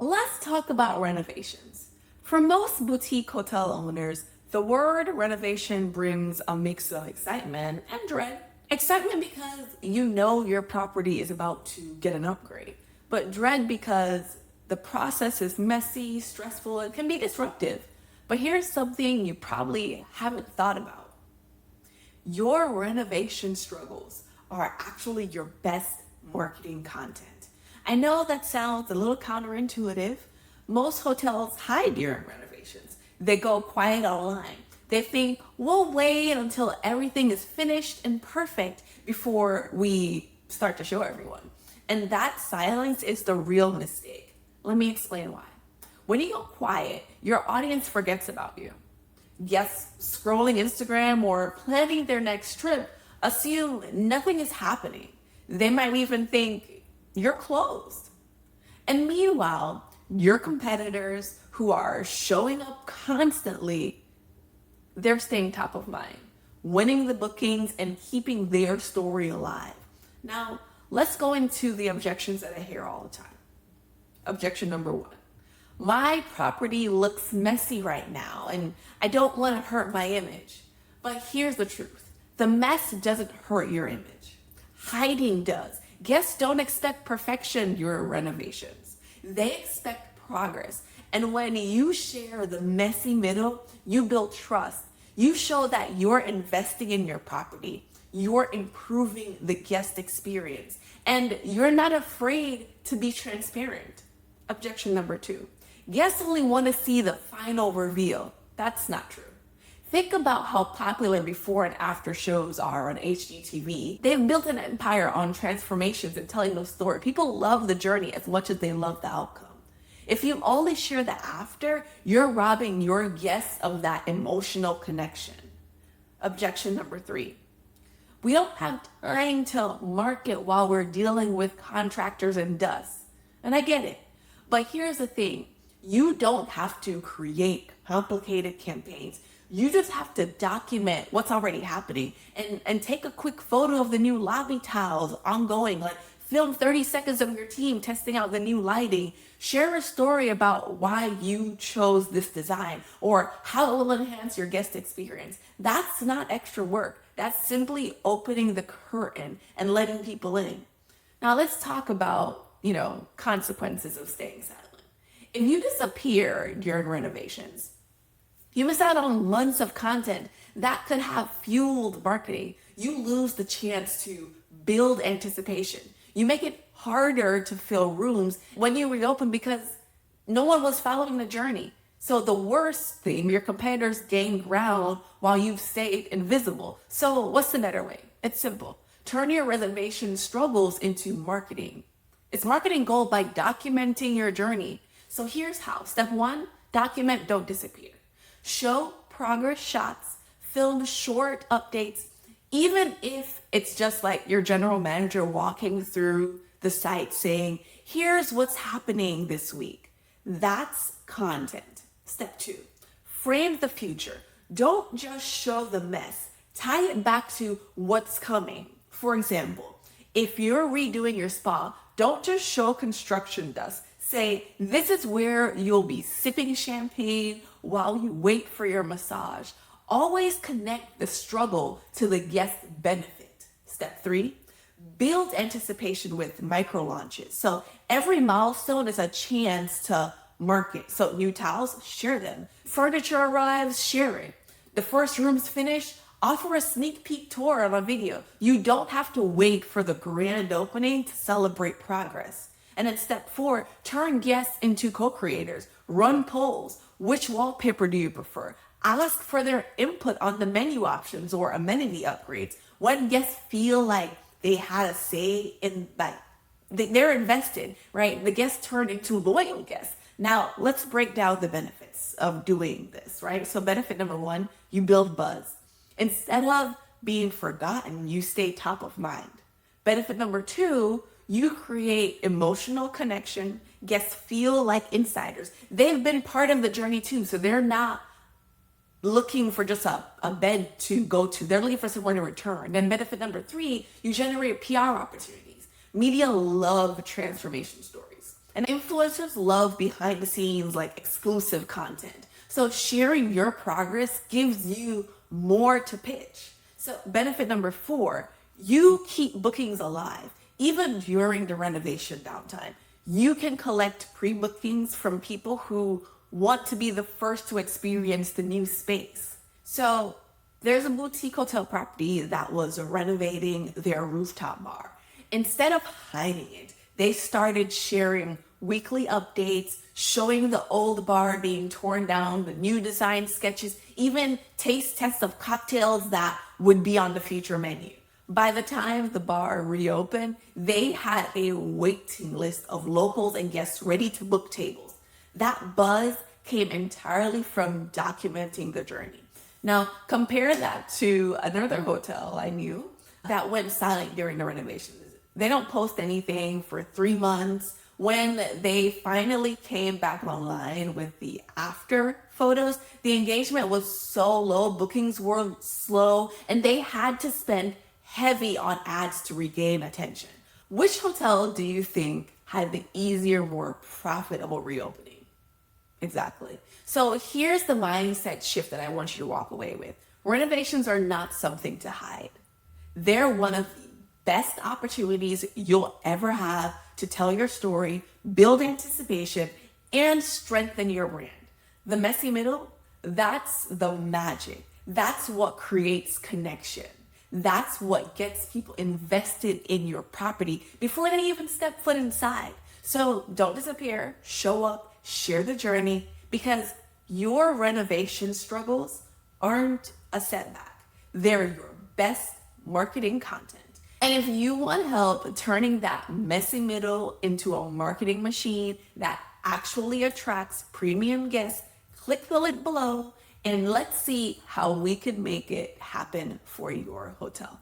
Let's talk about renovations. For most boutique hotel owners, the word renovation brings a mix of excitement and dread. Excitement because you know your property is about to get an upgrade, but dread because the process is messy, stressful, and can be disruptive. But here's something you probably haven't thought about. Your renovation struggles are actually your best marketing content. I know that sounds a little counterintuitive. Most hotels hide during renovations. They go quiet online. They think we'll wait until everything is finished and perfect before we start to show everyone. And that silence is the real mistake. Let me explain why. When you go quiet, your audience forgets about you. Guests scrolling Instagram or planning their next trip assume nothing is happening. They might even think you're closed. And meanwhile, your competitors who are showing up constantly, they're staying top of mind, winning the bookings and keeping their story alive. Now, let's go into the objections that I hear all the time. Objection number one. My property looks messy right now and I don't want to hurt my image. But here's the truth. The mess doesn't hurt your image. Hiding does. Guests don't expect perfection during renovations. They expect progress. And when you share the messy middle, you build trust. You show that you're investing in your property. You're improving the guest experience. And you're not afraid to be transparent. Objection number two. Guests only want to see the final reveal. That's not true. Think about how popular before and after shows are on HGTV. They've built an empire on transformations and telling the story. People love the journey as much as they love the outcome. If you only share the after, you're robbing your guests of that emotional connection. Objection number three. We don't have time to market while we're dealing with contractors and dust. And I get it. But here's the thing. You don't have to create complicated campaigns. You just have to document what's already happening and take a quick photo of the new lobby tiles ongoing, like film 30 seconds of your team testing out the new lighting. Share a story about why you chose this design or how it will enhance your guest experience. That's not extra work. That's simply opening the curtain and letting people in. Now let's talk about, consequences of staying silent. If you disappear during renovations, you miss out on months of content that could have fueled marketing. You lose the chance to build anticipation. You make it harder to fill rooms when you reopen because no one was following the journey. So the worst thing, your competitors gain ground while you've stayed invisible. So what's the better way? It's simple. Turn your reservation struggles into marketing. It's marketing gold by documenting your journey. So here's how. Step one, document, don't disappear. Show progress shots, film short updates, even if it's just like your general manager walking through the site saying, here's what's happening this week. That's content. Step two, frame the future. Don't just show the mess. Tie it back to what's coming. For example, if you're redoing your spa, don't just show construction dust. Say, this is where you'll be sipping champagne while you wait for your massage. Always connect the struggle to the guest benefit. Step three, build anticipation with micro launches. So every milestone is a chance to market. So new tiles, share them. Furniture arrives, share it. The first room's finished, offer a sneak peek tour on a video. You don't have to wait for the grand opening to celebrate progress. And then step four, turn guests into co-creators. Run polls. Which wallpaper do you prefer? Ask for their input on the menu options or amenity upgrades. When guests feel like they had a say in they're invested, right? The guests turn into loyal guests. Now, let's break down the benefits of doing this, right? So benefit number one, you build buzz. Instead of being forgotten, you stay top of mind. Benefit number two, you create emotional connection. Guests feel like insiders. They've been part of the journey too, so they're not looking for just a bed to go to. They're looking for somewhere to return. Then benefit number three, you generate PR opportunities. Media love transformation stories. And influencers love behind the scenes, like exclusive content. So sharing your progress gives you more to pitch. So benefit number 4, you keep bookings alive. Even during the renovation downtime, you can collect pre-bookings from people who want to be the first to experience the new space. So there's a boutique hotel property that was renovating their rooftop bar. Instead of hiding it, they started sharing weekly updates, showing the old bar being torn down, the new design sketches, even taste tests of cocktails that would be on the future menu. By the time the bar reopened, they had a waiting list of locals and guests ready to book tables. That buzz came entirely from documenting the journey. Now, compare that to another hotel I knew that went silent during the renovations. They don't post anything for 3 months. When they finally came back online with the after photos, the engagement was so low, bookings were slow, and they had to spend heavy on ads to regain attention. Which hotel do you think had the easier, more profitable reopening? Exactly. So here's the mindset shift that I want you to walk away with. Renovations are not something to hide. They're one of the best opportunities you'll ever have to tell your story, build anticipation, and strengthen your brand. The messy middle, that's the magic. That's what creates connection. That's what gets people invested in your property before they even step foot inside. So don't disappear, show up, share the journey, because your renovation struggles aren't a setback. They're your best marketing content. And if you want help turning that messy middle into a marketing machine that actually attracts premium guests, click the link below and let's see how we can make it happen for your hotel.